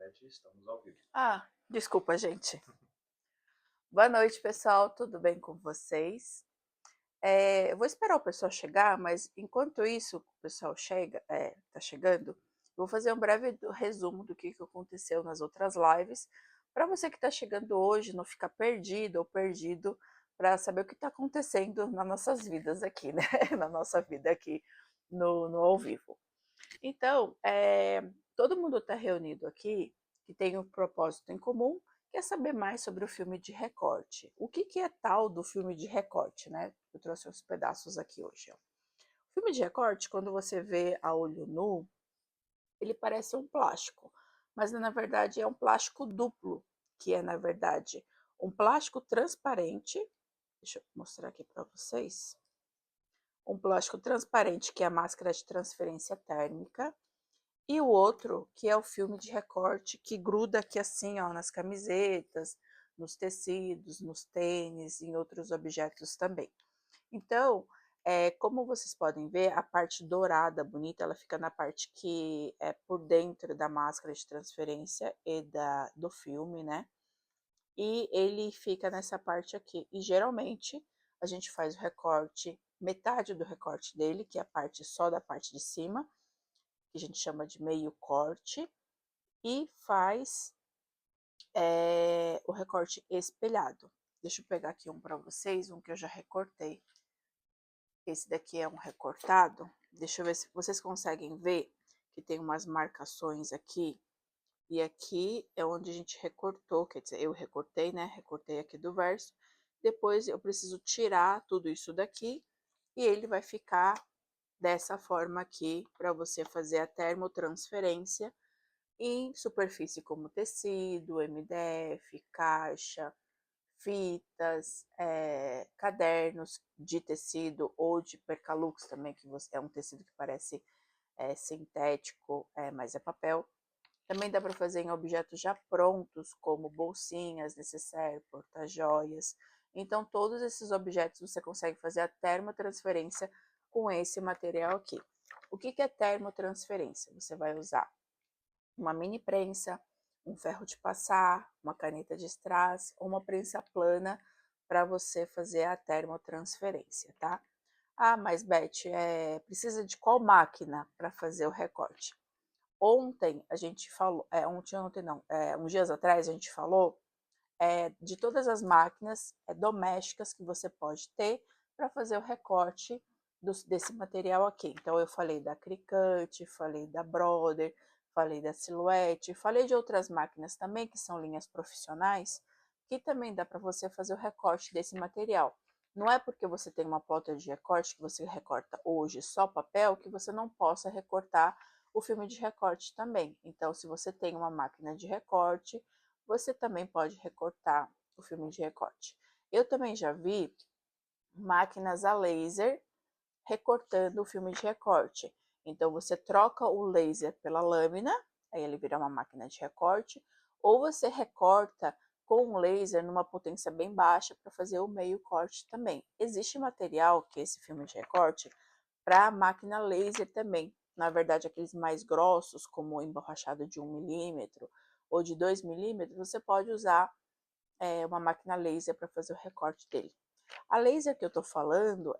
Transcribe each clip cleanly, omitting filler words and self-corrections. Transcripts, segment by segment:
Estamos ao vivo. Desculpa, gente. Boa noite, pessoal. Tudo bem com vocês? Eu vou esperar o pessoal chegar, mas enquanto isso, o pessoal tá chegando, eu vou fazer um breve resumo do que aconteceu nas outras lives, para você que está chegando hoje não ficar perdido ou perdido, para saber o que está acontecendo nas nossas vidas aqui, né? Na nossa vida aqui no ao vivo. Então, todo mundo está reunido aqui, que tem um propósito em comum, quer saber mais sobre o filme de recorte. O que é tal do filme de recorte, né? Eu trouxe uns pedaços aqui hoje. Ó. O filme de recorte, quando você vê a olho nu, ele parece um plástico, mas na verdade é um plástico duplo, que é na verdade um plástico transparente. Deixa eu mostrar aqui para vocês. Um plástico transparente, que é a máscara de transferência térmica, e o outro, que é o filme de recorte, que gruda aqui assim, ó, nas camisetas, nos tecidos, nos tênis, em outros objetos também. Então, como vocês podem ver, a parte dourada, bonita, ela fica na parte que é por dentro da máscara de transferência e do filme, né? E ele fica nessa parte aqui. E geralmente a gente faz o recorte, metade do recorte dele, que é a parte só da parte de cima, que a gente chama de meio corte, e faz o recorte espelhado. Deixa eu pegar aqui um para vocês, um que eu já recortei. Esse daqui é um recortado. Deixa eu ver se vocês conseguem ver que tem umas marcações aqui. E aqui é onde a gente recortou, quer dizer, eu recortei, né? Recortei aqui do verso. Depois eu preciso tirar tudo isso daqui e ele vai ficar dessa forma aqui para você fazer a termotransferência em superfície como tecido, MDF, caixa, fitas, cadernos de tecido ou de percalux também, que é um tecido que parece sintético, mas é papel. Também dá para fazer em objetos já prontos, como bolsinhas, necessaire, porta-joias. Então, todos esses objetos você consegue fazer a termotransferência com esse material aqui. O que é termotransferência? Você vai usar uma mini prensa, um ferro de passar, uma caneta de strass ou uma prensa plana para você fazer a termotransferência, tá? Mas Beth, precisa de qual máquina para fazer o recorte? Ontem a gente falou, ontem não, uns dias atrás a gente falou de todas as máquinas domésticas que você pode ter para fazer o recorte desse material aqui. Então, eu falei da Cricut, falei da Brother, falei da Silhouette, falei de outras máquinas também, que são linhas profissionais, que também dá para você fazer o recorte desse material. Não é porque você tem uma plota de recorte, que você recorta hoje só papel, que você não possa recortar o filme de recorte também. Então, se você tem uma máquina de recorte, você também pode recortar o filme de recorte. Eu também já vi máquinas a laser recortando o filme de recorte. Então, você troca o laser pela lâmina, aí ele vira uma máquina de recorte, ou você recorta com um laser numa potência bem baixa para fazer o meio corte também. Existe material, que é esse filme de recorte, para máquina laser também. Na verdade, aqueles mais grossos, como o emborrachado de 1 milímetro ou de 2 milímetros, você pode usar uma máquina laser para fazer o recorte dele. A laser que eu estou falando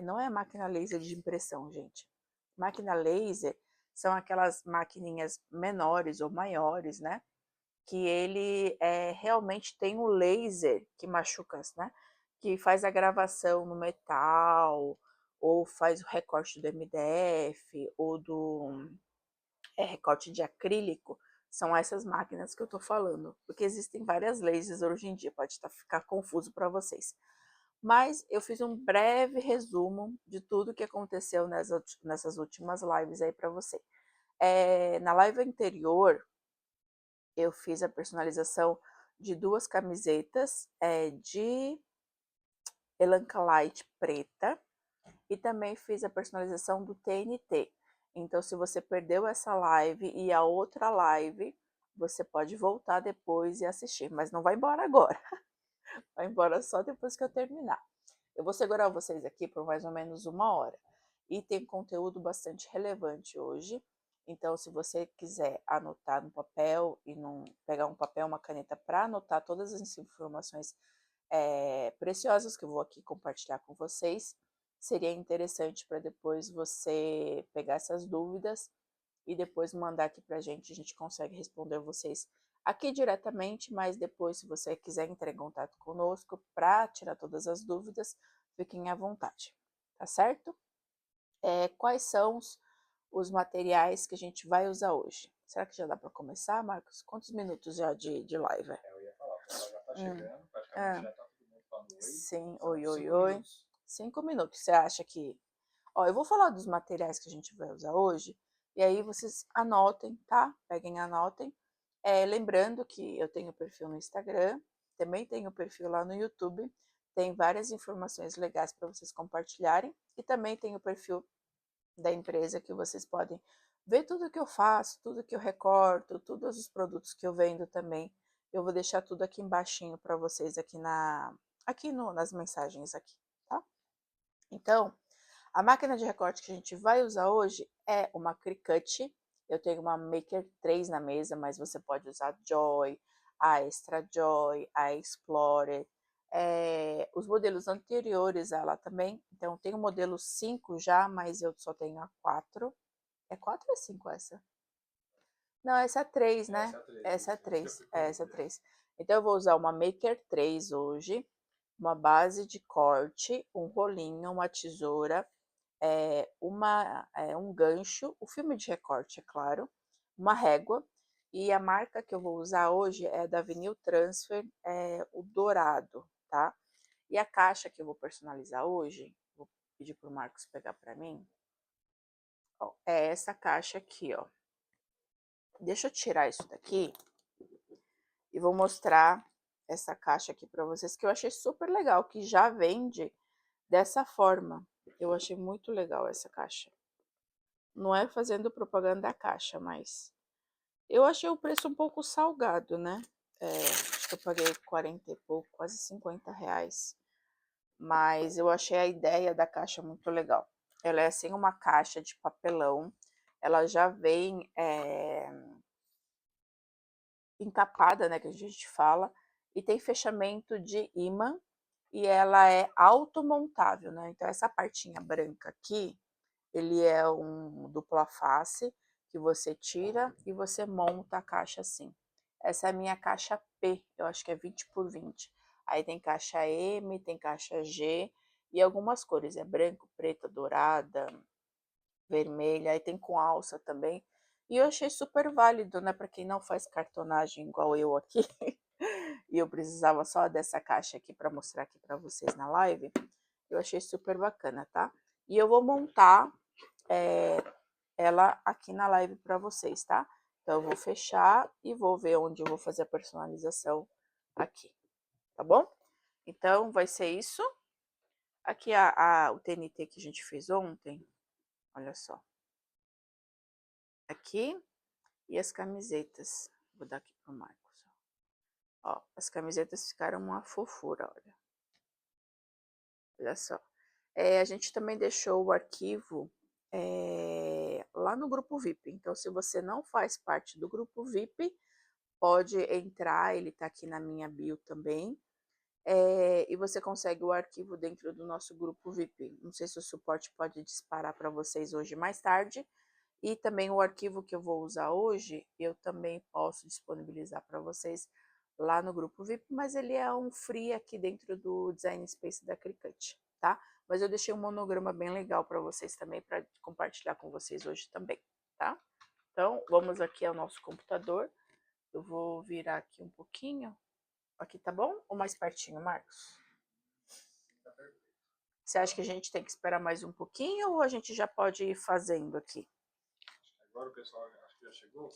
não é máquina laser de impressão, gente. Máquina laser são aquelas maquininhas menores ou maiores, né? Que ele realmente tem um laser que machuca, né? Que faz a gravação no metal, ou faz o recorte do MDF, ou do recorte de acrílico. São essas máquinas que eu estou falando, porque existem várias lasers hoje em dia, pode ficar confuso para vocês. Mas eu fiz um breve resumo de tudo que aconteceu nessas últimas lives aí para você. Na live anterior, eu fiz a personalização de 2 camisetas de Elanca preta e também fiz a personalização do TNT. Então, se você perdeu essa live e a outra live, você pode voltar depois e assistir, mas não vai embora agora. Vai embora só depois que eu terminar. Eu vou segurar vocês aqui por mais ou menos 1 hora. E tem conteúdo bastante relevante hoje. Então, se você quiser anotar no papel e pegar um papel, uma caneta para anotar todas as informações preciosas que eu vou aqui compartilhar com vocês, seria interessante para depois você pegar essas dúvidas e depois mandar aqui para a gente consegue responder vocês aqui diretamente, mas depois, se você quiser entrar em contato conosco para tirar todas as dúvidas, fiquem à vontade, tá certo? Quais são os materiais que a gente vai usar hoje? Será que já dá para começar, Marcos? Quantos minutos já de live? Eu ia falar, o pessoal já tá chegando, praticamente já tá todo mundo falando oi. Sim, São oi, oi, 5 oi. minutos. 5 minutos. Você acha que... Ó, eu vou falar dos materiais que a gente vai usar hoje, e aí vocês anotem, tá? Peguem e anotem. Lembrando que eu tenho perfil no Instagram, também tenho perfil lá no YouTube, tem várias informações legais para vocês compartilharem, e também tenho o perfil da empresa que vocês podem ver tudo que eu faço, tudo que eu recorto, todos os produtos que eu vendo também. Eu vou deixar tudo aqui embaixinho para vocês nas mensagens aqui, tá? Então, a máquina de recorte que a gente vai usar hoje é uma Cricut. Eu tenho uma Maker 3 na mesa, mas você pode usar a Joy, a Extra Joy, a Explorer, os modelos anteriores a ela também. Então, tem o modelo 5 já, mas eu só tenho a 4. É 4 ou é 5 essa? Não, essa é 3, né? Essa é 3. Essa é 3. Então, eu vou usar uma Maker 3 hoje, uma base de corte, um rolinho, uma tesoura, um gancho, o filme de recorte, é claro, uma régua. E a marca que eu vou usar hoje é da Vinyl Transfer, o dourado, tá? E a caixa que eu vou personalizar hoje, vou pedir pro Marcos pegar para mim, ó, é essa caixa aqui, ó. Deixa eu tirar isso daqui e vou mostrar essa caixa aqui para vocês, que eu achei super legal, que já vende dessa forma. Eu achei muito legal essa caixa. Não é fazendo propaganda da caixa, mas eu achei o preço um pouco salgado, né? Acho que eu paguei 40 e pouco, quase 50 reais. Mas eu achei a ideia da caixa muito legal. Ela é assim uma caixa de papelão. Ela já vem encapada, né, que a gente fala, e tem fechamento de ímã e ela é automontável, né? Então essa partinha branca aqui, ele é um dupla face que você tira e você monta a caixa assim. Essa é a minha caixa P, eu acho que é 20 por 20. Aí tem caixa M, tem caixa G e algumas cores, é branco, preta, dourada, vermelha, aí tem com alça também. E eu achei super válido, né, para quem não faz cartonagem igual eu aqui. E eu precisava só dessa caixa aqui para mostrar aqui para vocês na live. Eu achei super bacana, tá? E eu vou montar ela aqui na live para vocês, tá? Então eu vou fechar e vou ver onde eu vou fazer a personalização aqui, tá bom? Então vai ser isso. Aqui o TNT que a gente fez ontem, olha só. Aqui e as camisetas. Vou dar aqui pro Marcos. Ó, as camisetas ficaram uma fofura, olha. Olha só. A gente também deixou o arquivo lá no grupo VIP. Então, se você não faz parte do grupo VIP, pode entrar, ele está aqui na minha bio também. E você consegue o arquivo dentro do nosso grupo VIP. Não sei se o suporte pode disparar para vocês hoje mais tarde. E também o arquivo que eu vou usar hoje, eu também posso disponibilizar para vocês lá no grupo VIP, mas ele é um free aqui dentro do Design Space da Cricut, tá? Mas eu deixei um monograma bem legal para vocês também, para compartilhar com vocês hoje também, tá? Então, vamos aqui ao nosso computador. Eu vou virar aqui um pouquinho. Aqui tá bom? Ou mais pertinho, Marcos? Você acha que a gente tem que esperar mais um pouquinho ou a gente já pode ir fazendo aqui? Agora o pessoal acho que já chegou.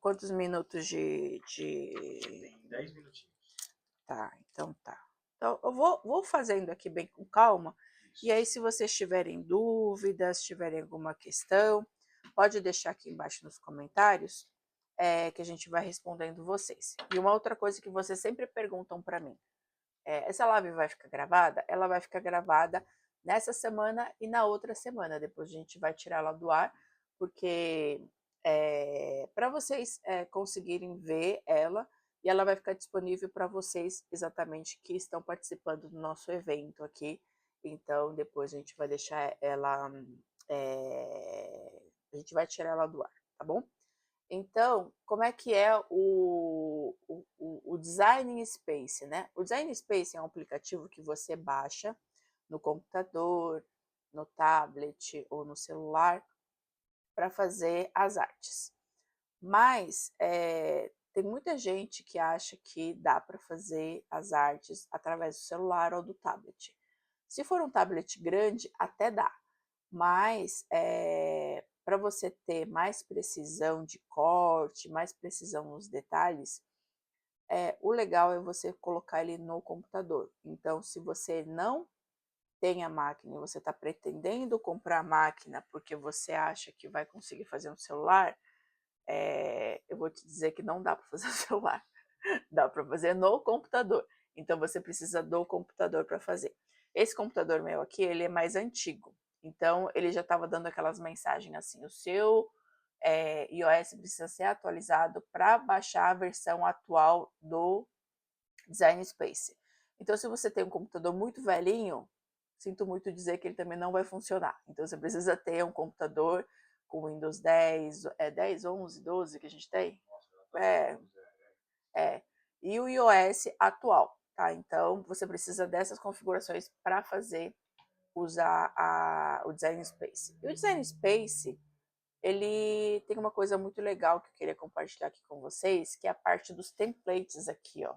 Quantos minutos de... Tem 10 minutinhos. Tá, então tá. Então, eu vou fazendo aqui bem com calma. Isso. E aí, se vocês tiverem dúvidas, tiverem alguma questão, pode deixar aqui embaixo nos comentários, que a gente vai respondendo vocês. E uma outra coisa que vocês sempre perguntam para mim, essa live vai ficar gravada? Ela vai ficar gravada nessa semana e na outra semana. Depois a gente vai tirar ela do ar, porque para vocês conseguirem ver ela, e ela vai ficar disponível para vocês exatamente que estão participando do nosso evento aqui. Então, depois a gente vai deixar ela, a gente vai tirar ela do ar, tá bom? Então, como é que é o Design Space, né? O Design Space é um aplicativo que você baixa no computador, no tablet ou no celular para fazer as artes. Mas tem muita gente que acha que dá para fazer as artes através do celular ou do tablet. Se for um tablet grande, até dá, mas para você ter mais precisão de corte, mais precisão nos detalhes, o legal é você colocar ele no computador. Então, se você não tem a máquina e você está pretendendo comprar a máquina porque você acha que vai conseguir fazer no celular, eu vou te dizer que não dá para fazer no celular, dá para fazer no computador. Então você precisa do computador para fazer. Esse computador meu aqui, ele é mais antigo, então ele já estava dando aquelas mensagens assim: o seu iOS precisa ser atualizado para baixar a versão atual do Design Space. Então, se você tem um computador muito velhinho, sinto muito dizer que ele também não vai funcionar. Então, você precisa ter um computador com Windows 10, 10, 11, 12 que a gente tem? É, e o iOS atual, tá? Então, você precisa dessas configurações para fazer, usar o Design Space. E o Design Space, ele tem uma coisa muito legal que eu queria compartilhar aqui com vocês, que é a parte dos templates aqui, ó.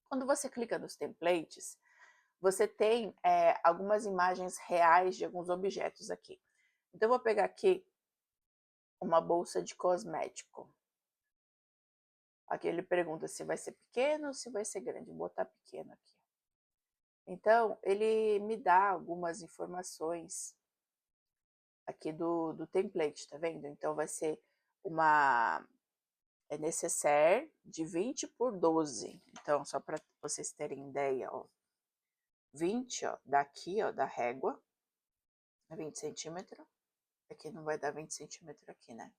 Quando você clica nos templates, você tem algumas imagens reais de alguns objetos aqui. Então, eu vou pegar aqui uma bolsa de cosmético. Aqui ele pergunta se vai ser pequeno ou se vai ser grande. Vou botar pequeno aqui. Então, ele me dá algumas informações aqui do template, tá vendo? Então, vai ser uma necessaire de 20 por 12. Então, só para vocês terem ideia, ó. 20, ó, daqui, ó, da régua, 20 centímetros. Aqui não vai dar 20 centímetros aqui, né?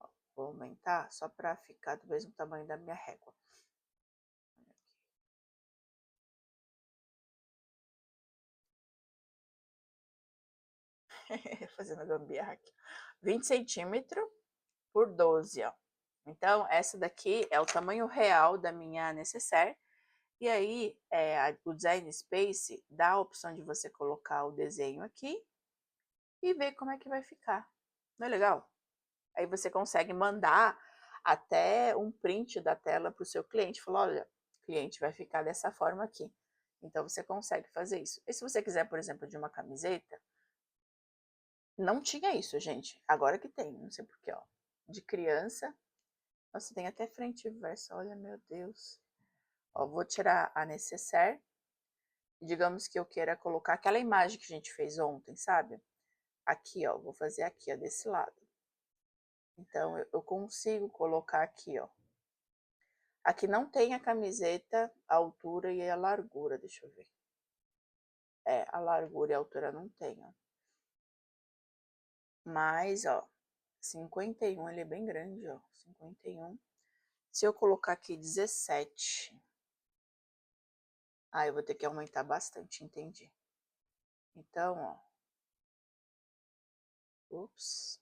Ó, vou aumentar só para ficar do mesmo tamanho da minha régua. Fazendo gambiarra aqui. 20 centímetros por 12, ó. Então, essa daqui é o tamanho real da minha necessaire. E aí, o Design Space dá a opção de você colocar o desenho aqui e ver como é que vai ficar. Não é legal? Aí você consegue mandar até um print da tela para o seu cliente. Falar, olha, o cliente vai ficar dessa forma aqui. Então, você consegue fazer isso. E se você quiser, por exemplo, de uma camiseta, não tinha isso, gente. Agora que tem, não sei porquê, ó. De criança. Nossa, tem até frente e verso. Olha, meu Deus. Ó, vou tirar a necessaire. Digamos que eu queira colocar aquela imagem que a gente fez ontem, sabe? Aqui, ó. Vou fazer aqui, ó, desse lado. Então, eu consigo colocar aqui, ó. Aqui não tem a camiseta, a altura e a largura, deixa eu ver. A largura e a altura não tem, ó. Mas, ó, 51, ele é bem grande, ó. 51. Se eu colocar aqui 17, eu vou ter que aumentar bastante, entendi. Então, ó. Ups.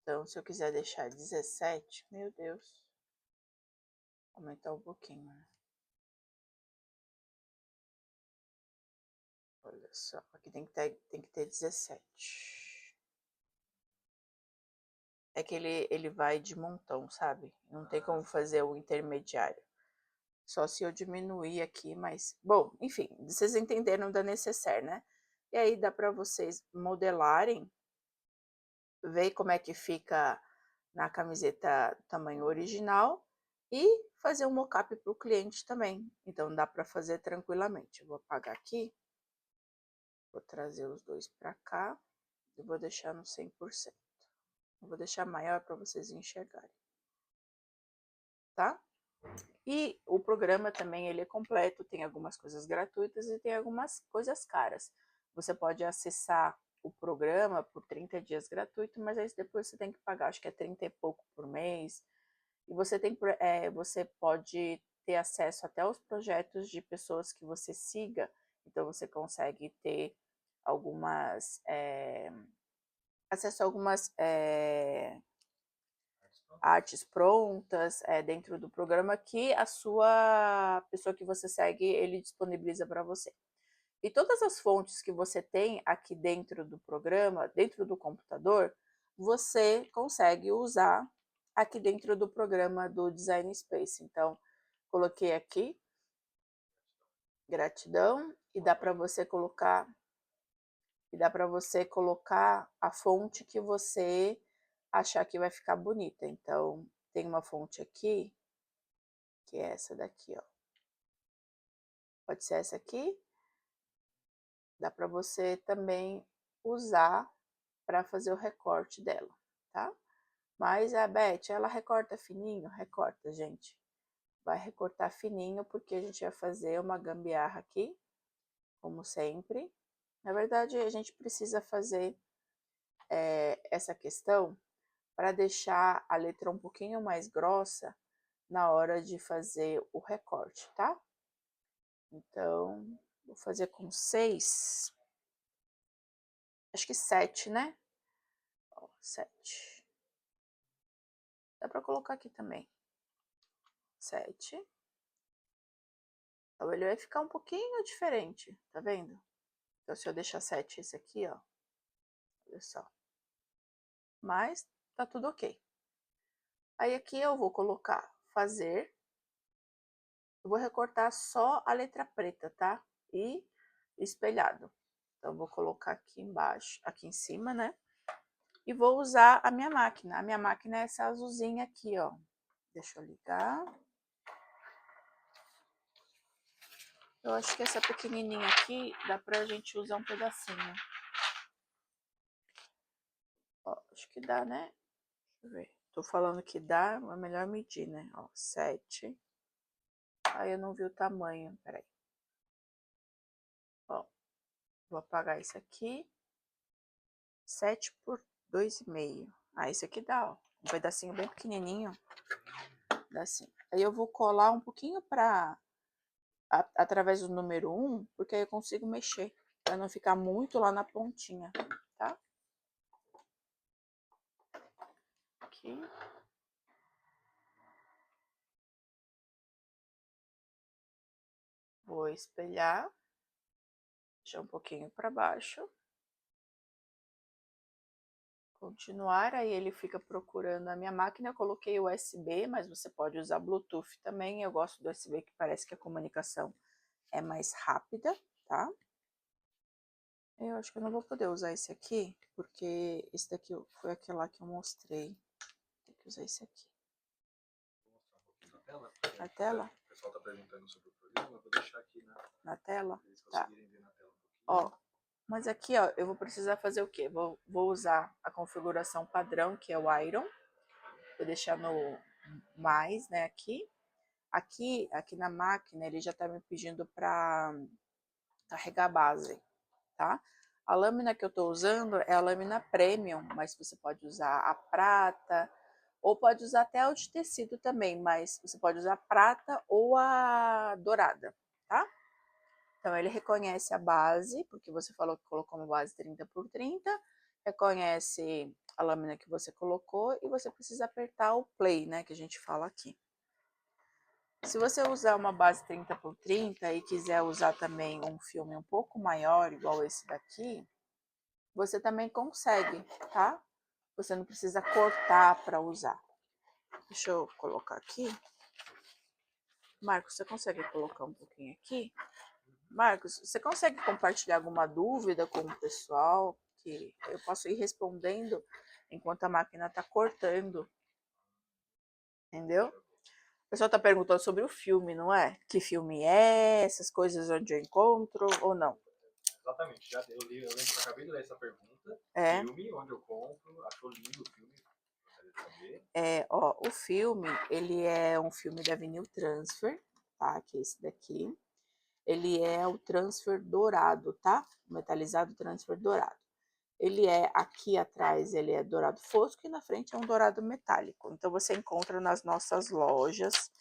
Então, se eu quiser deixar 17, meu Deus. Aumentar um pouquinho, né? Olha só, aqui tem que ter 17. É que ele vai de montão, sabe? Não tem como fazer o intermediário. Só se eu diminuir aqui, mas... Bom, enfim, vocês entenderam da necessaire, né? E aí dá para vocês modelarem, ver como é que fica na camiseta tamanho original e fazer um mockup para o cliente também. Então dá para fazer tranquilamente. Eu vou apagar aqui, vou trazer os dois para cá e vou deixar no 100%. Eu vou deixar maior para vocês enxergarem, tá? E o programa também ele é completo, tem algumas coisas gratuitas e tem algumas coisas caras. Você pode acessar o programa por 30 dias gratuito, mas aí depois você tem que pagar, acho que é 30 e pouco por mês. E você pode ter acesso até aos projetos de pessoas que você siga. Então você consegue ter algumas acesso a algumas artes prontas dentro do programa que a sua pessoa que você segue, ele disponibiliza para você. E todas as fontes que você tem aqui dentro do programa, dentro do computador, você consegue usar aqui dentro do programa do Design Space. Então, coloquei aqui, gratidão, e dá para você colocar a fonte que você achar que vai ficar bonita. Então, tem uma fonte aqui, que é essa daqui, ó. Pode ser essa aqui. Dá para você também usar para fazer o recorte dela, tá? Mas a Beth, ela recorta fininho? Recorta, gente. Vai recortar fininho porque a gente vai fazer uma gambiarra aqui, como sempre. Na verdade, a gente precisa fazer essa questão para deixar a letra um pouquinho mais grossa na hora de fazer o recorte, tá? Então, vou fazer com 6. Acho que 7, né? Ó, 7. Dá para colocar aqui também. 7. Então, ele vai ficar um pouquinho diferente, tá vendo? Então, se eu deixar 7 esse aqui, ó. Olha só. Mas, tá tudo ok. Aí, aqui eu vou colocar fazer. Eu vou recortar só a letra preta, tá? E espelhado. Então, eu vou colocar aqui embaixo, aqui em cima, né? E vou usar a minha máquina. A minha máquina é essa azulzinha aqui, ó. Deixa eu ligar. Eu acho que essa pequenininha aqui dá pra gente usar um pedacinho. Ó, acho que dá, né? Deixa eu ver. Tô falando que dá, é melhor medir, né? Ó, 7. Aí eu não vi o tamanho, peraí. Ó, vou apagar isso aqui. 7 por 2,5. Ah, isso aqui dá, ó. Um pedacinho bem pequenininho. Dá assim. Aí eu vou colar um pouquinho através do número 1, porque aí eu consigo mexer. Pra não ficar muito lá na pontinha, tá? Aqui. Vou espelhar. Deixar um pouquinho para baixo. Continuar, aí ele fica procurando a minha máquina. Eu coloquei USB, mas você pode usar Bluetooth também. Eu gosto do USB, que parece que a comunicação é mais rápida, tá? Eu acho que eu não vou poder usar esse aqui, porque esse daqui foi aquele lá que eu mostrei. Tem que usar esse aqui. Vou mostrar um pouquinho na tela. Na tela? O pessoal tá perguntando sobre o programa, eu vou deixar aqui na tela. eles Tá. conseguirem ver na tela um pouquinho. Ó, mas aqui, ó, eu vou precisar fazer o quê? Vou usar a configuração padrão, que é o Iron. Vou deixar no mais, né, aqui. Aqui na máquina, ele já tá me pedindo para carregar a base, tá? A lâmina que eu tô usando é a lâmina Premium, mas você pode usar a prata, ou pode usar até a de tecido também, mas você pode usar a prata ou a dourada, tá? Então, ele reconhece a base, porque você falou que colocou uma base 30 por 30, reconhece a lâmina que você colocou e você precisa apertar o play, né, que a gente fala aqui. Se você usar uma base 30 por 30 e quiser usar também um filme um pouco maior, igual esse daqui, você também consegue, tá? Você não precisa cortar para usar. Deixa eu colocar aqui. Marcos, você consegue colocar um pouquinho aqui? Marcos, você consegue compartilhar alguma dúvida com o pessoal que eu posso ir respondendo enquanto a máquina está cortando? Entendeu? O pessoal está perguntando sobre o filme, não é? Que filme é? Essas coisas onde eu encontro ou não? Exatamente, já eu lembro que eu acabei de ler essa pergunta. É. Filme, onde eu compro, achou lindo o filme. Ó, o filme, ele é um filme da Vinyl Transfer, tá? Que é esse daqui. Ele é o transfer dourado, tá? Metalizado transfer dourado. Ele é aqui atrás, ele é dourado fosco e na frente é um dourado metálico. Então você encontra nas nossas lojas.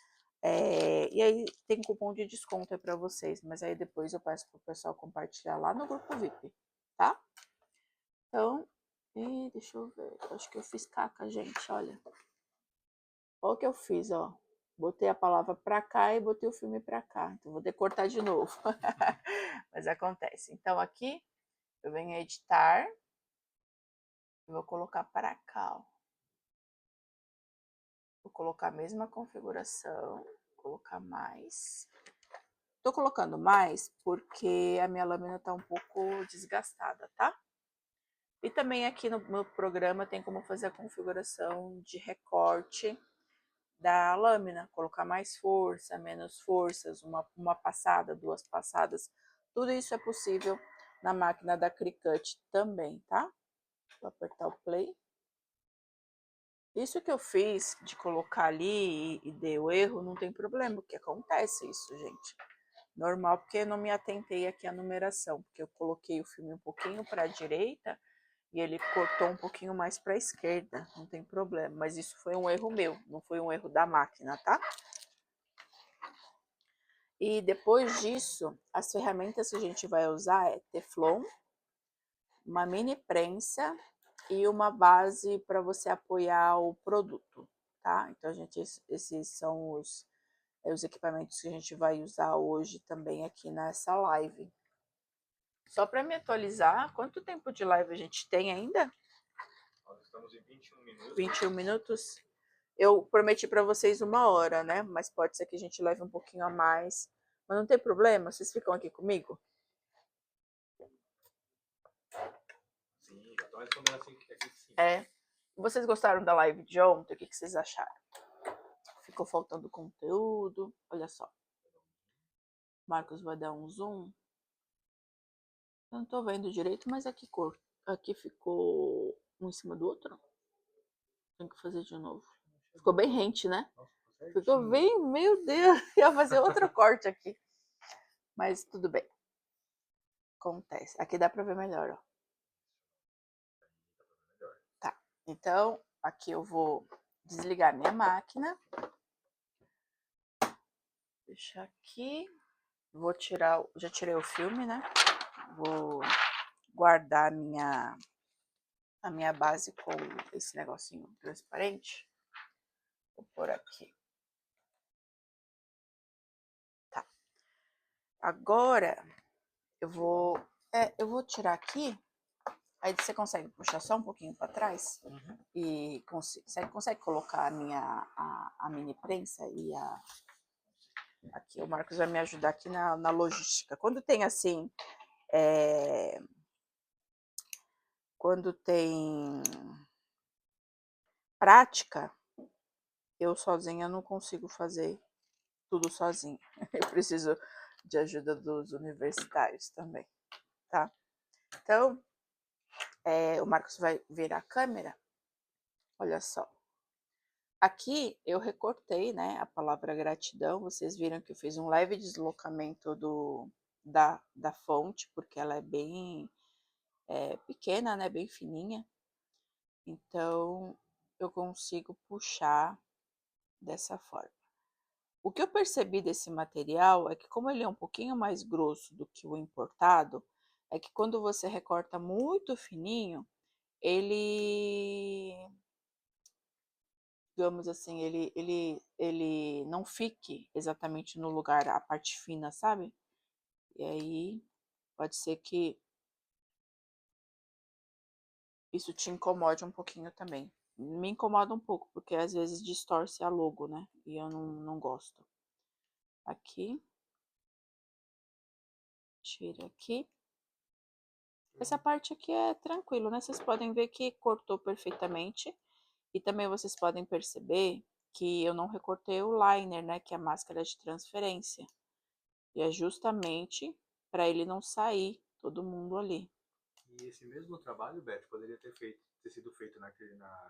E aí tem cupom de desconto aí para vocês, mas aí depois eu peço pro pessoal compartilhar lá no grupo VIP, tá? Então, deixa eu ver. Acho que eu fiz caca, gente, olha. Olha o que eu fiz, ó. Botei a palavra pra cá e botei o filme pra cá. Então vou ter que cortar de novo. Mas acontece. Então aqui eu venho editar. E vou colocar para cá, ó. Vou colocar a mesma configuração. Colocar mais. Tô colocando mais porque a minha lâmina tá um pouco desgastada, tá? E também aqui no programa tem como fazer a configuração de recorte da lâmina, colocar mais força, menos forças, uma passada, duas passadas. Tudo isso é possível na máquina da Cricut também, tá? Vou apertar o play. Isso que eu fiz de colocar ali e deu erro, não tem problema, porque acontece isso, gente. Normal, porque eu não me atentei aqui à numeração, porque eu coloquei o filme um pouquinho para a direita e ele cortou um pouquinho mais para a esquerda, não tem problema. Mas isso foi um erro meu, não foi um erro da máquina, tá? E depois disso, as ferramentas que a gente vai usar é Teflon, uma mini prensa e uma base para você apoiar o produto, tá? Então, esses são os equipamentos que a gente vai usar hoje também aqui nessa live. Só para me atualizar, quanto tempo de live a gente tem ainda? Nós estamos em 21 minutos. 21 minutos? Eu prometi para vocês 1 hora, né? Mas pode ser que a gente leve um pouquinho a mais. Mas não tem problema, vocês ficam aqui comigo? Sim, já estão respondendo assim que sim. Vocês gostaram da live de ontem? O que vocês acharam? Ficou faltando conteúdo? Olha só. Marcos vai dar um zoom. Eu não tô vendo direito, mas aqui ficou um em cima do outro. Tem que fazer de novo. Ficou bem rente, né? Ficou bem, meu Deus, ia fazer outro corte aqui. Mas tudo bem. Acontece. Aqui dá pra ver melhor, ó. Tá. Então, aqui eu vou desligar minha máquina. Deixar aqui. Vou tirar, já tirei o filme, né? Vou guardar a minha base com esse negocinho transparente. Vou pôr aqui. Tá. Agora eu vou tirar aqui. Aí você consegue puxar só um pouquinho para trás e consegue colocar a mini prensa e aqui o Marcos vai me ajudar aqui na logística. Quando tem assim, quando tem prática, eu sozinha não consigo fazer tudo sozinha. Eu preciso de ajuda dos universitários também, tá? Então, o Marcos vai virar a câmera. Olha só. Aqui eu recortei, né, a palavra gratidão. Vocês viram que eu fiz um leve deslocamento da fonte, porque ela é bem pequena, né, bem fininha. Então, eu consigo puxar dessa forma. O que eu percebi desse material é que, como ele é um pouquinho mais grosso do que o importado, é que quando você recorta muito fininho, ele, digamos assim, ele não fique exatamente no lugar, a parte fina, sabe? E aí pode ser que isso te incomode um pouquinho também. Me incomoda um pouco, porque às vezes distorce a logo, né? E eu não gosto. Aqui. Tira aqui. Essa parte aqui é tranquilo, né? Vocês podem ver que cortou perfeitamente. E também vocês podem perceber que eu não recortei o liner, né? Que é a máscara de transferência. E é justamente para ele não sair todo mundo ali. E esse mesmo trabalho, Beth, poderia ter sido feito na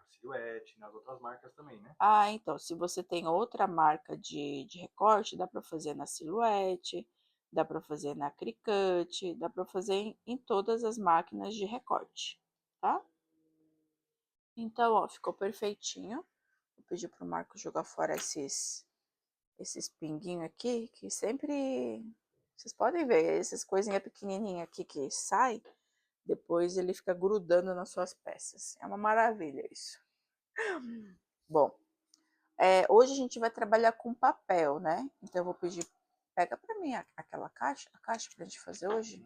Silhouette, nas outras marcas também, né? Ah, então, se você tem outra marca de recorte, dá para fazer na Silhouette, dá para fazer na Cricut, dá para fazer em todas as máquinas de recorte, tá? Então, ó, ficou perfeitinho. Vou pedir pro Marco jogar fora esses pinguinhos aqui, que sempre... Vocês podem ver, essas coisinhas pequenininhas aqui que sai, depois ele fica grudando nas suas peças. É uma maravilha isso. Bom, hoje a gente vai trabalhar com papel, né? Então eu vou pedir, pega para mim aquela caixa, a caixa pra gente fazer hoje.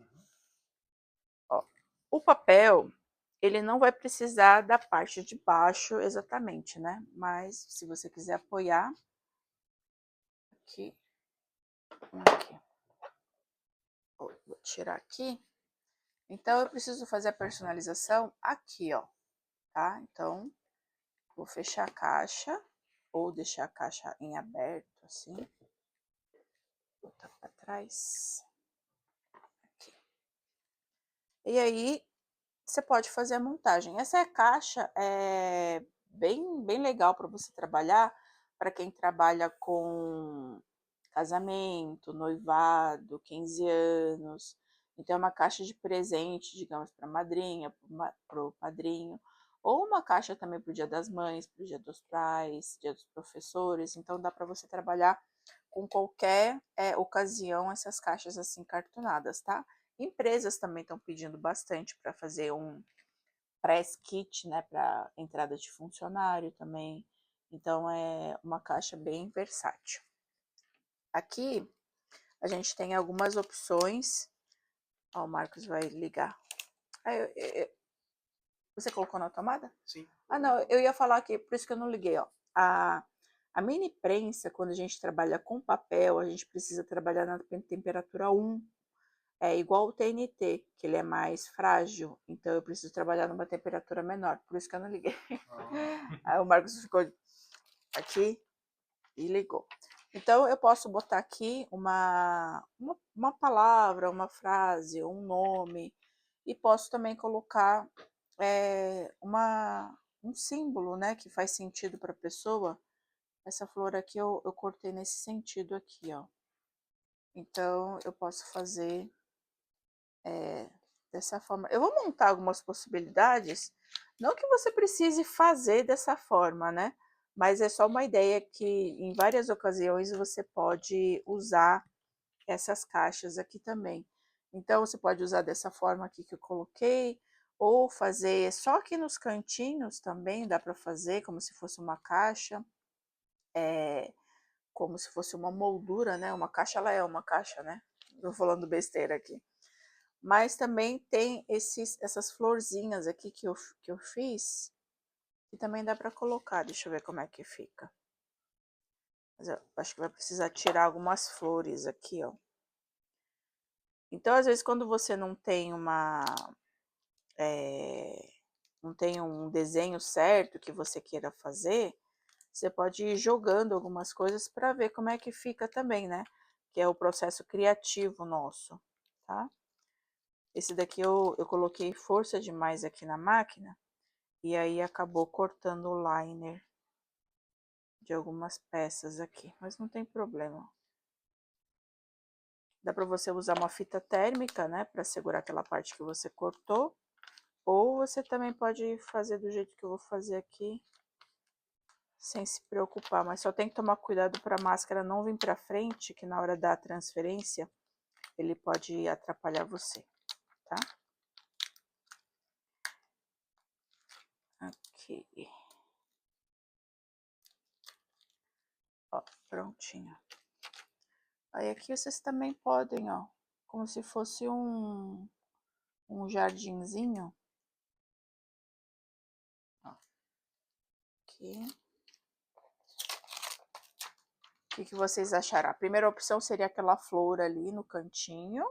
Ó, o papel, ele não vai precisar da parte de baixo exatamente, né? Mas se você quiser apoiar, aqui, aqui. Vou tirar aqui. Então eu preciso fazer a personalização aqui, ó, tá? Então vou fechar a caixa ou deixar a caixa em aberto, assim. Botar para trás. Aqui. E aí, você pode fazer a montagem. Essa caixa é bem legal para você trabalhar, para quem trabalha com casamento, noivado, 15 anos. Então, é uma caixa de presente, digamos, para a madrinha, para o padrinho. Ou uma caixa também para o Dia das Mães, para o Dia dos Pais, Dia dos Professores. Então, dá para você trabalhar com qualquer ocasião essas caixas assim cartonadas, tá? Empresas também estão pedindo bastante para fazer um press kit, né, para entrada de funcionário também. Então, é uma caixa bem versátil. Aqui, a gente tem algumas opções. Ó, o Marcos vai ligar. Você colocou na tomada? Sim. Ah, não, eu ia falar aqui, por isso que eu não liguei, ó. A mini prensa, quando a gente trabalha com papel, a gente precisa trabalhar na temperatura 1. É igual o TNT, que ele é mais frágil, então eu preciso trabalhar numa temperatura menor, por isso que eu não liguei. Aí o Marcos ficou aqui e ligou. Então eu posso botar aqui uma palavra, uma frase, um nome, e posso também colocar um símbolo, né, que faz sentido para a pessoa. Essa flor aqui eu cortei nesse sentido aqui, ó. Então eu posso fazer dessa forma. Eu vou montar algumas possibilidades, não que você precise fazer dessa forma, né? Mas é só uma ideia que em várias ocasiões você pode usar essas caixas aqui também. Então você pode usar dessa forma aqui que eu coloquei, ou fazer só aqui nos cantinhos também, dá para fazer como se fosse uma caixa, como se fosse uma moldura, né? Uma caixa, ela é uma caixa, né? Tô falando besteira aqui. Mas também tem essas florzinhas aqui que eu fiz, que também dá para colocar. Deixa eu ver como é que fica. Mas eu acho que vai precisar tirar algumas flores aqui, ó. Então, às vezes, quando você não tem não tem um desenho certo que você queira fazer, você pode ir jogando algumas coisas para ver como é que fica também, né? Que é o processo criativo nosso, tá? Esse daqui eu coloquei força demais aqui na máquina e aí acabou cortando o liner de algumas peças aqui, mas não tem problema. Dá para você usar uma fita térmica, né, para segurar aquela parte que você cortou, ou você também pode fazer do jeito que eu vou fazer aqui, sem se preocupar, mas só tem que tomar cuidado para a máscara não vir para frente, que na hora da transferência ele pode atrapalhar você, tá? Aqui. Ó, prontinho. Aí aqui vocês também podem, ó, como se fosse um jardinzinho. Ó, aqui. O que vocês acharam? A primeira opção seria aquela flor ali no cantinho.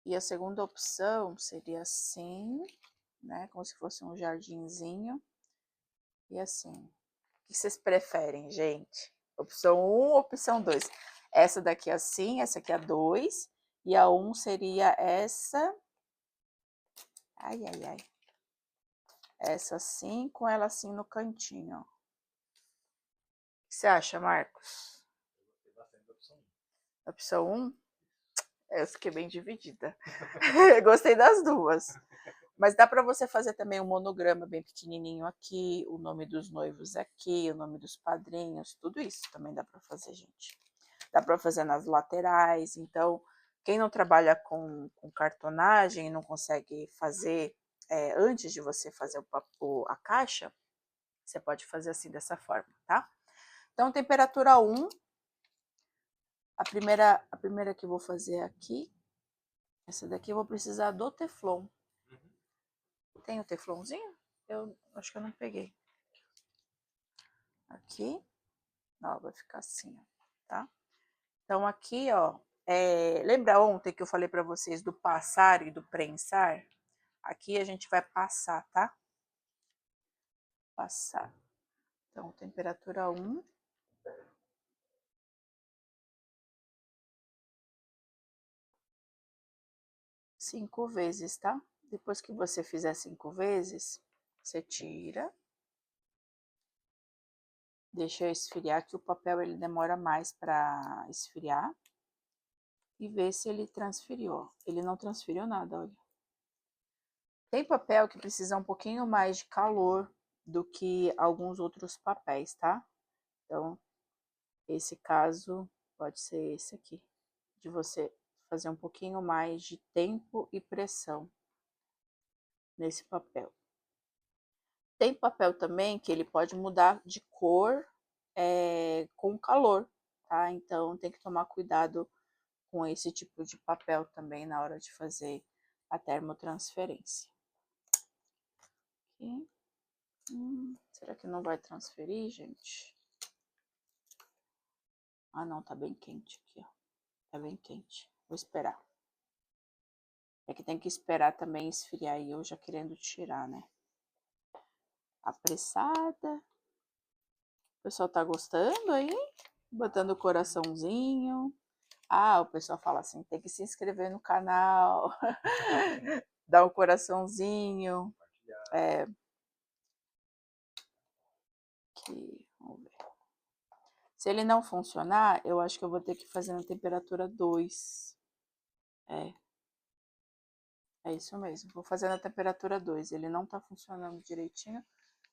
E a segunda opção seria assim, né? Como se fosse um jardinzinho. E assim. O que vocês preferem, gente? Opção 1 ou opção 2? Essa daqui assim, essa aqui é a 2. E a 1 seria essa Ai, ai, ai. Essa assim, com ela assim no cantinho. O que você acha, Marcos? Gostei bastante da opção 1. Opção 1? Eu fiquei bem dividida. Gostei das duas. Mas dá para você fazer também um monograma bem pequenininho aqui, o nome dos noivos aqui, o nome dos padrinhos, tudo isso também dá para fazer, gente. Dá para fazer nas laterais. Então, quem não trabalha com cartonagem e não consegue fazer antes de você fazer a caixa, você pode fazer assim, dessa forma, tá? Então, temperatura 1. A primeira que eu vou fazer aqui, essa daqui eu vou precisar do teflon. Tem o teflonzinho? Eu acho que eu não peguei. Aqui, ó, vai ficar assim, ó, tá? Então aqui, ó, lembra ontem que eu falei para vocês do passar e do prensar? Aqui a gente vai passar, tá? Passar. Então, temperatura 1. Cinco vezes, tá? Depois que você fizer 5 vezes, você tira. Deixa esfriar, que o papel ele demora mais para esfriar. E ver se ele transferiu, ó. Ele não transferiu nada, olha. Tem papel que precisa um pouquinho mais de calor do que alguns outros papéis, tá? Então, esse caso pode ser esse aqui, de você fazer um pouquinho mais de tempo e pressão nesse papel. Tem papel também que ele pode mudar de cor com calor, tá? Então, tem que tomar cuidado com esse tipo de papel também na hora de fazer a termotransferência. Aqui. Será que não vai transferir, gente? Ah, não, tá bem quente aqui, ó. Tá bem quente. Vou esperar. É que tem que esperar também esfriar e eu já querendo tirar, né? Apressada. O pessoal tá gostando aí? Botando o coraçãozinho. Ah, o pessoal fala assim, tem que se inscrever no canal. Dar um coraçãozinho. Aqui, vamos ver. Se ele não funcionar, eu acho que eu vou ter que fazer na temperatura 2. É isso mesmo. Vou fazer na temperatura 2. Ele não tá funcionando direitinho.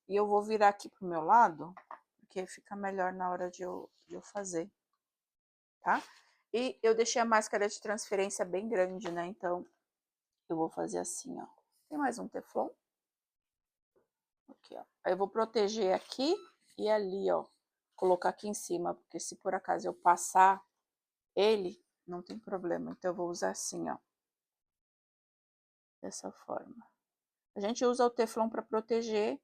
E eu vou virar aqui pro meu lado, porque fica melhor na hora de eu fazer, tá? E eu deixei a máscara de transferência bem grande, né? Então, eu vou fazer assim, ó. Tem mais um teflon. Aqui, ó. Aí eu vou proteger aqui e ali, ó. Colocar aqui em cima, porque se por acaso eu passar ele, não tem problema. Então, eu vou usar assim, ó. Dessa forma. A gente usa o teflon para proteger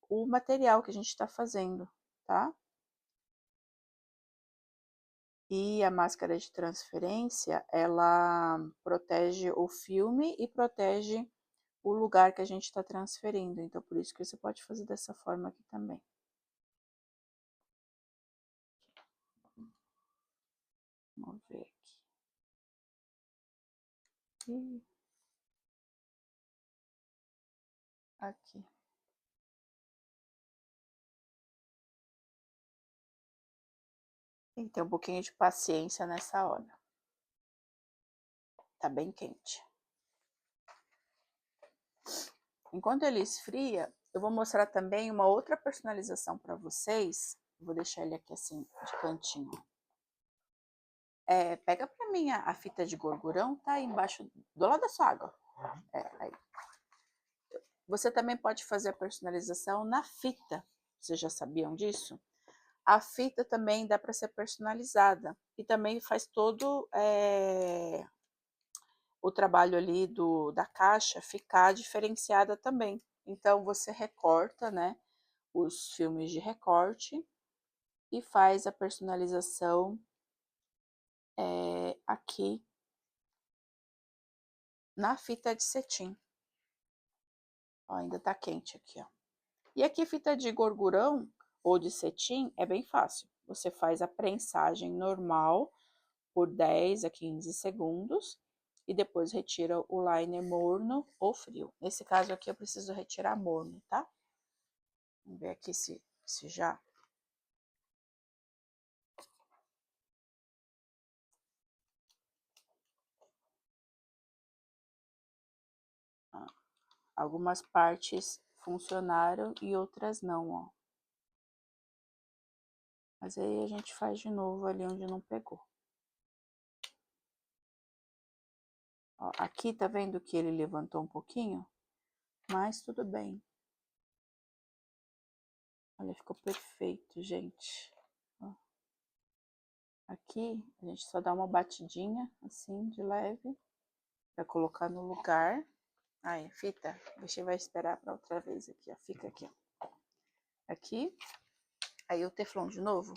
o material que a gente está fazendo, tá? E a máscara de transferência, ela protege o filme e protege o lugar que a gente está transferindo. Então, por isso que você pode fazer dessa forma aqui também. Vamos ver aqui. Aqui. Tem que ter um pouquinho de paciência nessa hora. Tá bem quente. Enquanto ele esfria, eu vou mostrar também uma outra personalização para vocês. Vou deixar ele aqui assim, de cantinho. Pega para mim a fita de gorgurão, tá aí embaixo, do lado da sua água. Aí. Você também pode fazer a personalização na fita. Vocês já sabiam disso? A fita também dá para ser personalizada. E também faz todo o trabalho ali da caixa ficar diferenciada também. Então, você recorta, né, os filmes de recorte e faz a personalização aqui na fita de cetim. Ó, ainda tá quente aqui, ó. E aqui fita de gorgurão ou de cetim é bem fácil. Você faz a prensagem normal por 10 a 15 segundos e depois retira o liner morno ou frio. Nesse caso aqui eu preciso retirar morno, tá? Vamos ver aqui se já... Algumas partes funcionaram e outras não, ó. Mas aí a gente faz de novo ali onde não pegou. Ó, aqui tá vendo que ele levantou um pouquinho? Mas tudo bem. Olha, ficou perfeito, gente. Ó. Aqui a gente só dá uma batidinha, assim, de leve, pra colocar no lugar. Aí, fita, deixa eu esperar pra outra vez aqui, ó. Fica aqui, ó. Aqui. Aí o teflon de novo.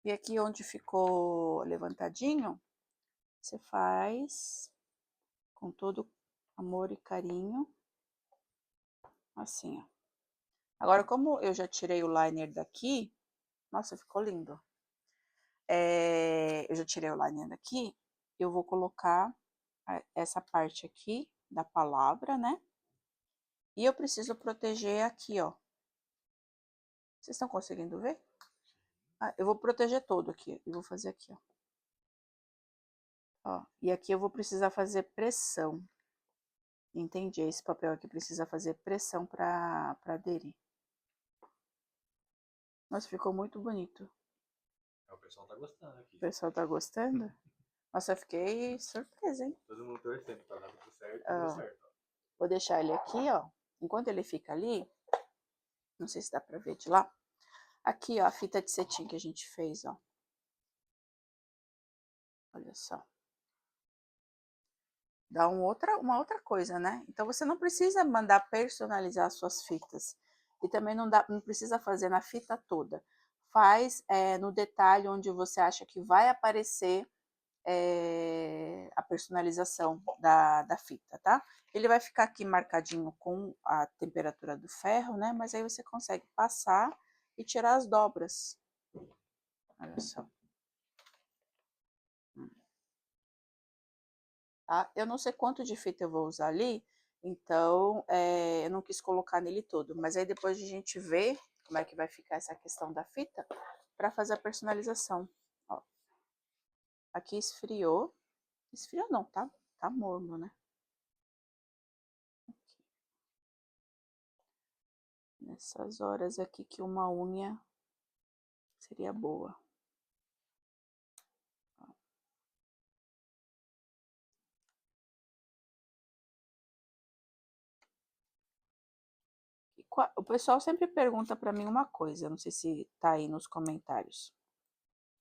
E aqui onde ficou levantadinho, você faz com todo amor e carinho, assim, ó. Agora, como eu já tirei o liner daqui, nossa, ficou lindo. Eu já tirei o liner daqui, eu vou colocar essa parte aqui da palavra, né? E eu preciso proteger aqui, ó. Vocês estão conseguindo ver? Eu vou proteger todo aqui, eu vou fazer aqui, ó. Ó, e aqui eu vou precisar fazer pressão. Entendi, esse papel aqui precisa fazer pressão para aderir. Nossa, ficou muito bonito. O pessoal tá gostando aqui. O pessoal tá gostando? Nossa, eu fiquei surpresa, hein? Todo mundo torcendo pra dar tudo certo, deu certo. Vou deixar ele aqui, ó. Enquanto ele fica ali, não sei se dá pra ver de lá. Aqui, ó, a fita de cetim que a gente fez, ó. Olha só. Dá uma outra coisa, né? Então, você não precisa mandar personalizar suas fitas. E também não precisa fazer na fita toda. Faz no detalhe onde você acha que vai aparecer a personalização da fita, tá? Ele vai ficar aqui marcadinho com a temperatura do ferro, né? Mas aí você consegue passar e tirar as dobras. Olha só. Tá? Eu não sei quanto de fita eu vou usar ali, então eu não quis colocar nele todo. Mas aí depois a gente vê como é que vai ficar essa questão da fita para fazer a personalização. Ó. Aqui esfriou. Esfriou não, tá? Tá morno, né? Aqui. Nessas horas aqui que uma unha seria boa. O pessoal sempre pergunta para mim uma coisa, não sei se tá aí nos comentários.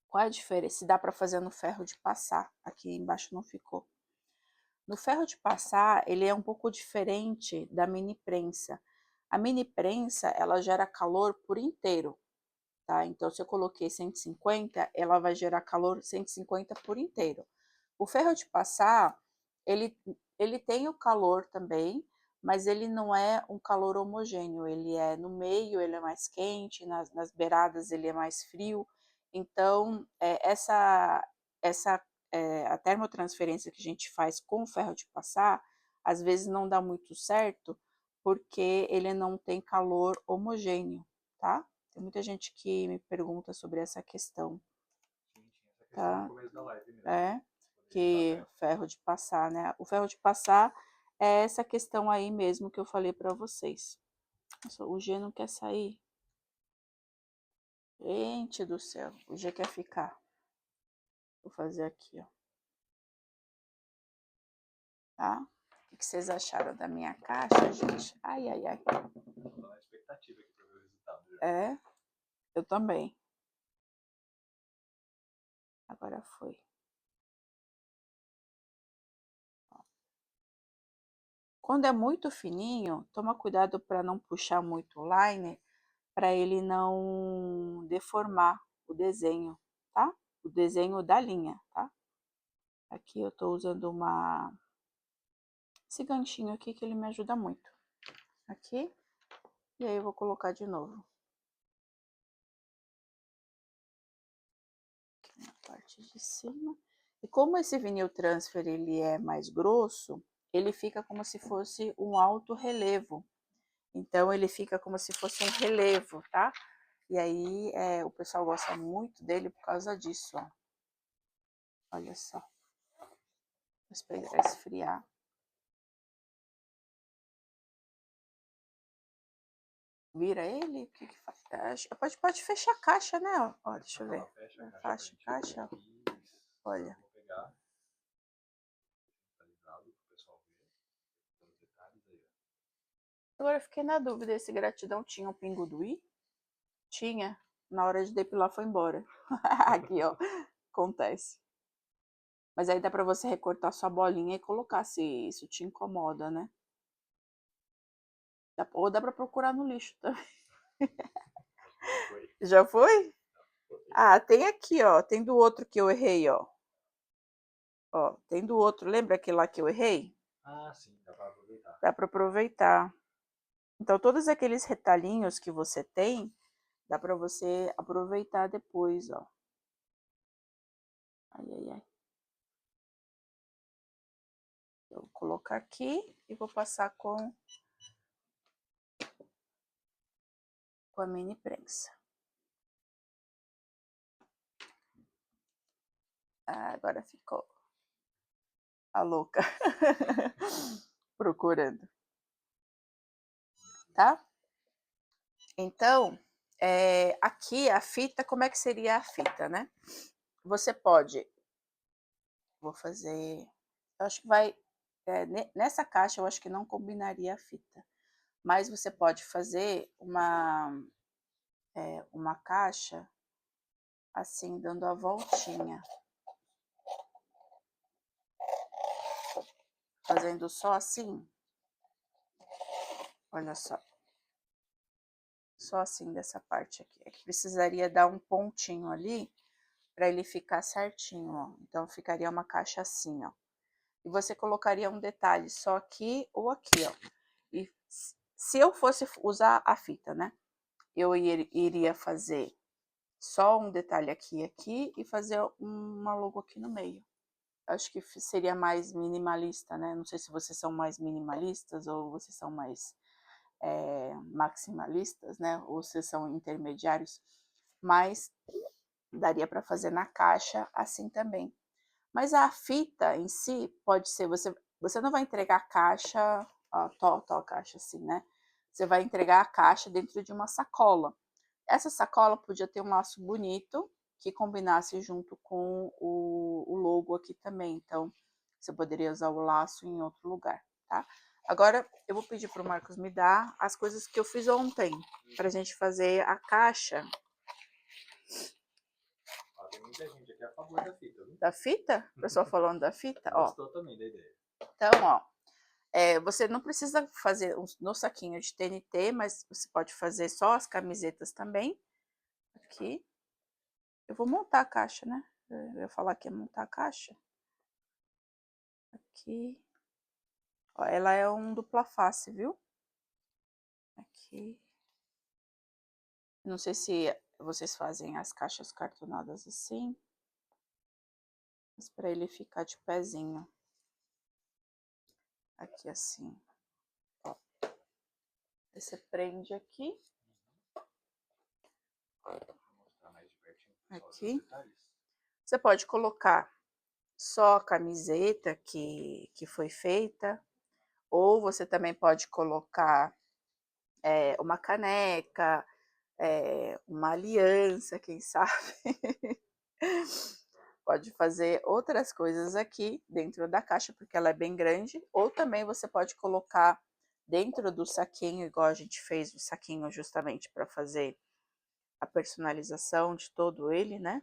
Qual é a diferença? Se dá para fazer no ferro de passar? Aqui embaixo não ficou. No ferro de passar, ele é um pouco diferente da mini prensa. A mini prensa, ela gera calor por inteiro, tá? Então, se eu coloquei 150, ela vai gerar calor 150 por inteiro. O ferro de passar, ele tem o calor também, mas ele não é um calor homogêneo. Ele é no meio, ele é mais quente, nas beiradas ele é mais frio. Então, a termotransferência que a gente faz com o ferro de passar, às vezes não dá muito certo, porque ele não tem calor homogêneo, tá? Tem muita gente que me pergunta sobre essa questão. Sim, tinha essa questão no começo da live mesmo. Que ferro de passar, né? O ferro de passar é essa questão aí mesmo que eu falei para vocês. Nossa, o G não quer sair. Gente do céu, o G quer ficar. Vou fazer aqui, ó. Tá? O que vocês acharam da minha caixa, gente? Ai, ai, ai. Tô na expectativa aqui pra ver o resultado. É, eu também. Agora foi. Quando é muito fininho, toma cuidado para não puxar muito o liner, para ele não deformar o desenho, tá? O desenho da linha, tá? Aqui eu tô usando esse ganchinho aqui que ele me ajuda muito. Aqui, e aí eu vou colocar de novo. Aqui na parte de cima. E como esse vinil transfer ele é mais grosso, ele fica como se fosse um alto relevo. Então ele fica como se fosse um relevo, tá? E aí o pessoal gosta muito dele por causa disso, ó. Olha só. Vou esperar esfriar. Vira ele? O que que faz? Pode fechar a caixa, né? Ó, deixa eu ver. Fecha a caixa. Olha. Vou pegar. Centralizado para o pessoal ver os detalhes aí. Agora eu fiquei na dúvida, esse gratidão tinha um pingo do i? Tinha. Na hora de depilar foi embora. Aqui, ó. Acontece. Mas aí dá pra você recortar sua bolinha e colocar, se isso te incomoda, né? Ou dá pra procurar no lixo também. Já foi? Ah, tem aqui, ó. Tem do outro que eu errei, ó. Ó, tem do outro. Lembra aquele lá que eu errei? Ah, sim, dá pra aproveitar. Dá pra aproveitar. Então, todos aqueles retalhinhos que você tem, dá pra você aproveitar depois, ó. Ai, ai, ai. Eu vou colocar aqui e vou passar com a mini prensa. Ah, agora ficou a louca procurando, tá? Então, aqui a fita, como é que seria a fita, né? Você pode, vou fazer, eu acho que vai, nessa caixa eu acho que não combinaria a fita, mas você pode fazer uma caixa assim, dando a voltinha, fazendo só assim, olha só. Só assim dessa parte aqui. É que precisaria dar um pontinho ali para ele ficar certinho, ó. Então ficaria uma caixa assim, ó. E você colocaria um detalhe só aqui ou aqui, ó. E se eu fosse usar a fita, né? Eu iria fazer só um detalhe aqui e aqui e fazer uma logo aqui no meio. Acho que seria mais minimalista, né? Não sei se vocês são mais minimalistas ou vocês são mais maximalistas, né? Ou se são intermediários, mas daria para fazer na caixa assim também. Mas a fita em si pode ser, você não vai entregar a caixa, ó, a caixa assim, né? Você vai entregar a caixa dentro de uma sacola. Essa sacola podia ter um laço bonito que combinasse junto com o logo aqui também. Então, você poderia usar o laço em outro lugar, tá? Agora, eu vou pedir para o Marcos me dar as coisas que eu fiz ontem, para a gente fazer a caixa. Tem muita gente aqui a favor da fita, viu? Da fita? O pessoal falando da fita? Gostou também da ideia. Então, ó, você não precisa fazer no saquinho de TNT, mas você pode fazer só as camisetas também. Aqui. Eu vou montar a caixa, né? Eu ia falar que ia montar a caixa. Aqui. Ó, ela é um dupla face, viu? Aqui. Não sei se vocês fazem as caixas cartonadas assim. Mas para ele ficar de pezinho. Aqui assim. Ó. Aí você prende aqui. Aqui. Você pode colocar só a camiseta que foi feita. Ou você também pode colocar uma caneca, uma aliança, quem sabe. Pode fazer outras coisas aqui dentro da caixa, porque ela é bem grande. Ou também você pode colocar dentro do saquinho, igual a gente fez o saquinho justamente para fazer a personalização de todo ele, né?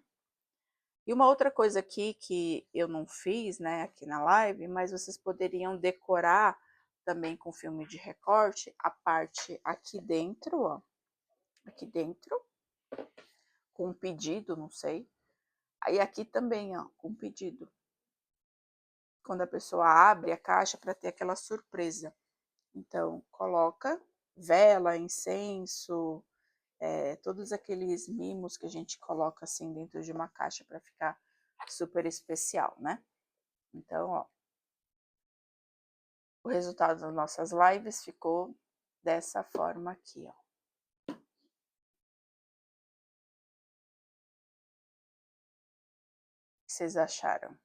E uma outra coisa aqui que eu não fiz, né, aqui na live, mas vocês poderiam decorar também com filme de recorte a parte aqui dentro, ó. Aqui dentro, com um pedido, não sei. Aí aqui também, ó, com um pedido. Quando a pessoa abre a caixa para ter aquela surpresa. Então, coloca vela, incenso, todos aqueles mimos que a gente coloca assim dentro de uma caixa para ficar super especial, né? Então, ó, o resultado das nossas lives ficou dessa forma aqui, ó. O que vocês acharam?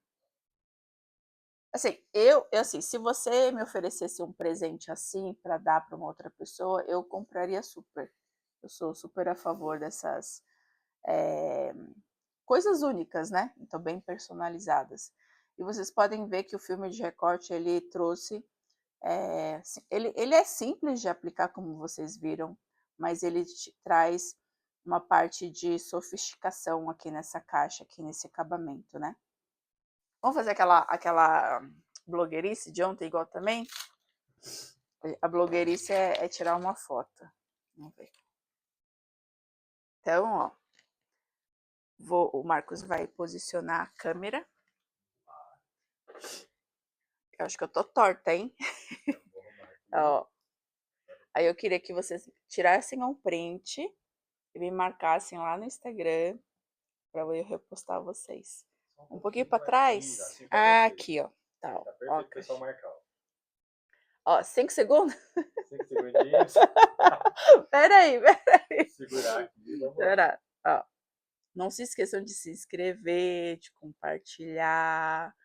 Assim, assim, se você me oferecesse um presente assim para dar para uma outra pessoa, eu compraria super. Eu sou super a favor dessas coisas únicas, né? Então, bem personalizadas. E vocês podem ver que o filme de recorte, ele trouxe... ele é simples de aplicar, como vocês viram, mas ele traz uma parte de sofisticação aqui nessa caixa, aqui nesse acabamento, né? Vamos fazer aquela blogueirice de ontem igual também? A blogueirice é tirar uma foto. Vamos ver. Então, ó, o Marcos vai posicionar a câmera. Eu acho que eu tô torta, hein? Ó. Aí eu queria que vocês tirassem um print e me marcassem lá no Instagram para eu repostar vocês. Um pouquinho para trás? Assim tá aqui, ó. Tá, ó. Tá perfeito, pessoal, marcar. Ó, 5 segundos? 5 segundinhos. Peraí. Segurar aqui, vamos lá. Pera, ó. Não se esqueçam de se inscrever, de compartilhar,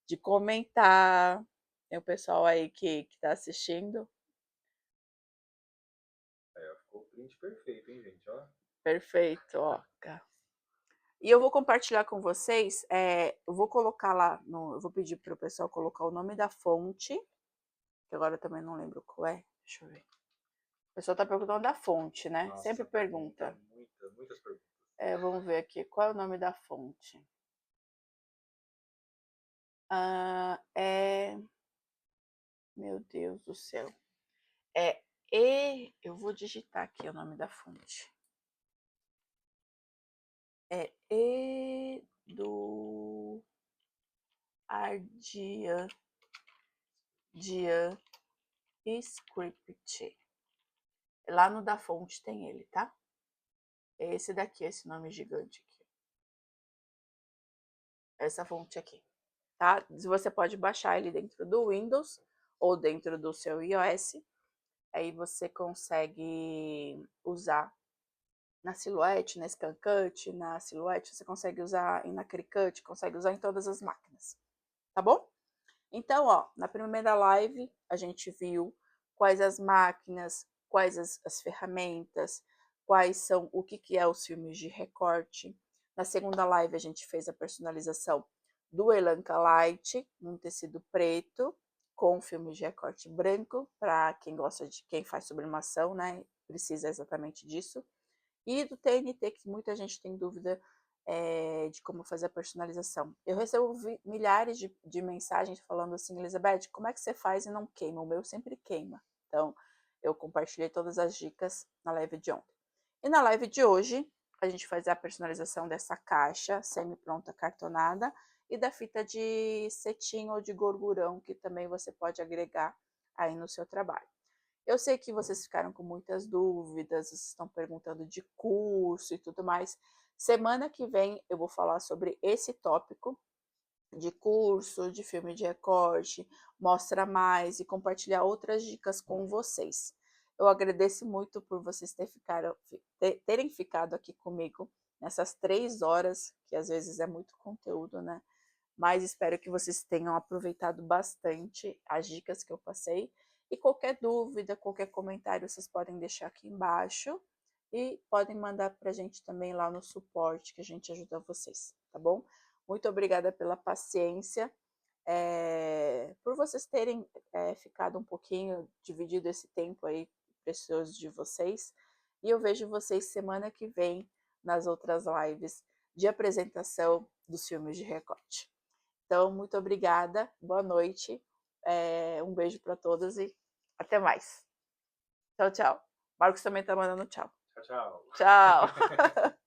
de comentar. Tem o pessoal aí que tá assistindo. Ficou o print perfeito, hein, gente? Ó. Perfeito, ó. E eu vou compartilhar com vocês, eu vou colocar lá, eu vou pedir para o pessoal colocar o nome da fonte, que agora eu também não lembro qual é. Deixa eu ver. O pessoal tá perguntando da fonte, né? Nossa, sempre pergunta. Muitas perguntas. Vamos ver aqui, qual é o nome da fonte? Meu Deus do céu. Eu vou digitar aqui o nome da fonte. Eduardian Script. Lá no da fonte tem ele, tá? É esse daqui, esse nome gigante aqui. Essa fonte aqui, tá? Você pode baixar ele dentro do Windows ou dentro do seu iOS. Aí você consegue usar na Silhouette, na ScanCut, na Silhouette, você consegue usar na Cricut, consegue usar em todas as máquinas, tá bom? Então, ó, na primeira live a gente viu quais as máquinas, quais as ferramentas, quais são, o que é os filmes de recorte. Na segunda live a gente fez a personalização do Elanca Light, num tecido preto, com filmes de recorte branco, para quem gosta de, quem faz sublimação, né, precisa exatamente disso. E do TNT, que muita gente tem dúvida de como fazer a personalização. Eu recebo milhares de mensagens falando assim, Elizabeth, como é que você faz e não queima? O meu sempre queima. Então, eu compartilhei todas as dicas na live de ontem. E na live de hoje, a gente faz a personalização dessa caixa semi-pronta cartonada e da fita de cetim ou de gorgurão, que também você pode agregar aí no seu trabalho. Eu sei que vocês ficaram com muitas dúvidas, vocês estão perguntando de curso e tudo mais. Semana que vem eu vou falar sobre esse tópico de curso, de filme de recorte, mostra mais e compartilhar outras dicas com vocês. Eu agradeço muito por vocês terem ficado aqui comigo nessas 3 horas, que às vezes é muito conteúdo, né? Mas espero que vocês tenham aproveitado bastante as dicas que eu passei. E qualquer dúvida, qualquer comentário, vocês podem deixar aqui embaixo. E podem mandar para a gente também lá no suporte, que a gente ajuda vocês, tá bom? Muito obrigada pela paciência, por vocês terem ficado um pouquinho, dividido esse tempo aí precioso de vocês. E eu vejo vocês semana que vem nas outras lives de apresentação dos filmes de recorte. Então, muito obrigada, boa noite, um beijo para todas e até mais. Tchau, tchau. Marcos também tá mandando tchau. Tchau, tchau. Tchau.